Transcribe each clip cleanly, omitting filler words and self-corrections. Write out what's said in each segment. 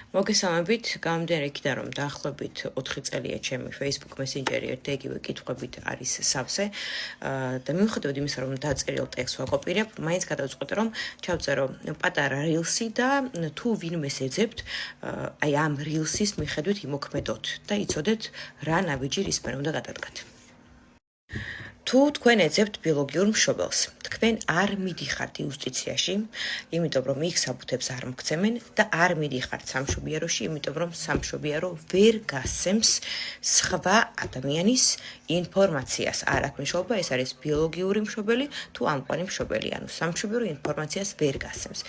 მოგესალმებით, გამომდინარე იქიდან, რომ დაახლოებით 4 წელია ჩემი Facebook Messenger-ი ერთ იგივე კითხვებით არის სავსე და მიუხედავად იმისა, რომ დაწერილ ტექსტს ვაკოპირებ, მაინც გადავწყვეტე, რომ ჩავწერო პატარა rilsi და თუ ვინმეს ეძებთ, აი ამ rilsis მიხედვით იმოქმედოთ და იცოდეთ რა ნაბიჯი რისმე უნდა გადადგათ. თუ თქვენ ეძებთ ბიოლოგიურ მშობელს, თქვენ არ მიდიხართ იუსტიციაში, იმიტომ რომ იქ საბუთებს არ მგცემენ და არ მიდიხართ სამშობიაროში, იმიტომ რომ სამშობიარო ვერ გასცემს სხვა ადამიანის ინფორმაციას. არ აქვს მნიშვნელობა, ეს არის ბიოლოგიური მშობელი თუ ამყვანი მშობელი, ანუ სამშობიარო ინფორმაციას ვერ გასცემს.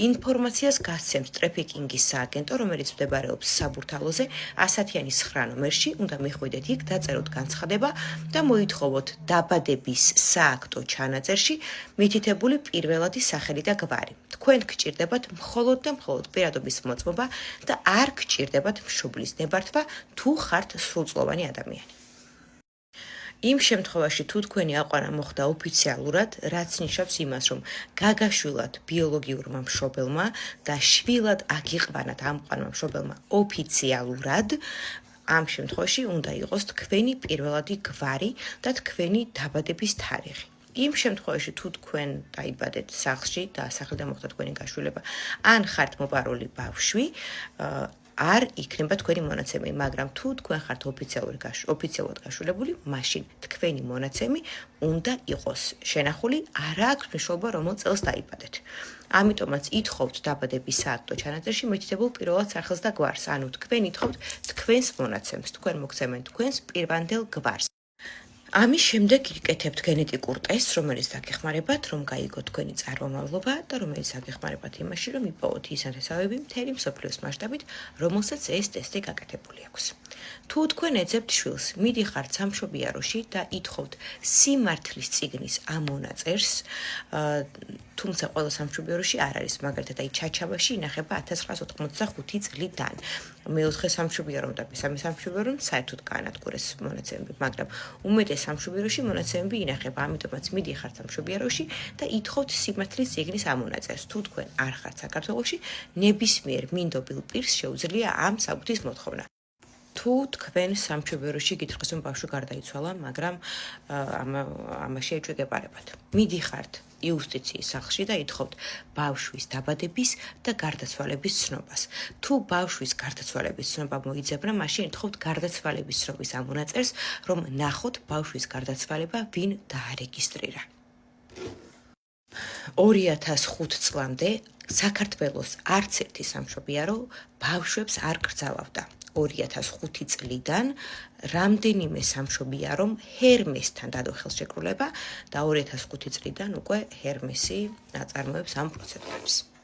ინფორმაციას გასცემს ტრაფიკინგის სააგენტო, რომელიც მდებარეობს საბურთალოზე 109 ნომერში, უნდა მიხვიდეთ იქ, დაწეროთ განცხადება და მოითხოვოთ დაბადების სააქტო ჩანაწერში მითითებული პირველადი სახელი და გვარი. თქვენ გჭირდებათ მხოლოდ და მხოლოდ პირადობის მოწმობა და არ გჭირდებათ მშობლის ნებართვა თუ ხართ სრულწლოვანი ადამიანი. იმ შემთხვევაში თუ თქვენი აყვანა მოხდა ოფიციალურად, რაც ნიშნავს იმას, რომ გაგაშვილათ ბიოლოგიურმა მშობელმა და შვილად აგიყვანათ ამყვანმა მშობელმა ოფიციალურად, ამ შემთხვევაში უნდა იყოს თქვენი პირველადი გვარი და თქვენი დაბადების თარიღი. იმ შემთხვევაში თუ თქვენ დაიბადეთ სახლში და სახლიდან მოხდა თქვენი გაშვილება, ან ხართ მოპარული ბავშვი, არ იქნება თქვენი მონაცემი, მაგრამ თუ თქვენ ხართ ოფიციალურად გაშვილებული, მაშინ თქვენი მონაცემი უნდა იყოს შენახული, არ აქვს მნიშვნელობა რომელ წელს დაიბადეთ. ამიტომაც ითხოვთ დაბადების სააქტო ჩანაწერში მითითებულ პირველად სახელს და გვარს, ანუ თქვენ ითხოვთ თქვენს მონაცემს, თქვენ მოგცემენ თქვენს პირვანდელ გვარს. ამის შემდეგ იკეთებთ გენეტიკურ ტესტს, რომელიც დაგეხმარებათ, რომ გაიგოთ თქვენი წარმომავლობა და რომელიც დაგეხმარებათ იმაში, რომ იპოვოთ ის ნათესავები მთელი მსოფლიოს მასშტაბით, რომელსაც ეს ტესტი გაკეთებული აქვს. თუ თქვენ ეძებთ შვილს, მიდიხართ სამშობიაროში და ითხოვთ სიმართლის წიგნის ამონაწერს, თუმცა ყველა სამშობიაროში არ არის, მაგალითად, აი ჩაჩავაში ინახება 1985 წლიდან. მეოთხე სამშობიარო და მესამე სამშობიარო საერთოდ გაანადგურეს მონაცემები, მაგრამ უმეტეს სამშობიაროში მონაცემები ინახება, ამიტომაც მიდიხართ სამშობიაროში და ითხოვთ სიმართლის წიგნის ამონაწერს. თუ თქვენ არ ხართ საქართველოში, ნებისმიერ მინდობილ პირს შეუძლია ამ საბუთის მოთხოვნა. თუ თქვენ სამშობიაროში გითხრას, რომ ბავშვი გარდაიცვალა, მაგრამ ამაში ეჭვგებარებათ. მიდიხართ იუსტიციის სახლში და ითხოვთ ბავშვის დაბადების და გარდაცვალების ცნობას. თუ ბავშვის გარდაცვალების ცნობა მოიძებნა, მაშინ ითხოვთ გარდაცვალების ცნობის ამონაწერს, რომ ნახოთ ბავშვის გარდაცვალება ვინ დაარეგისტრირა. 2005 წლამდე საქართველოს არც ერთი სამშობიარო ბავშვებს არ კრძალავდა. 2005 წლიდან რამდენიმე სამშობიარომ ჰერმესთან დადო ხელშეკრულება და 2005 წლიდან უკვე ჰერმესი აწარმოებს ამ პროცედურებს.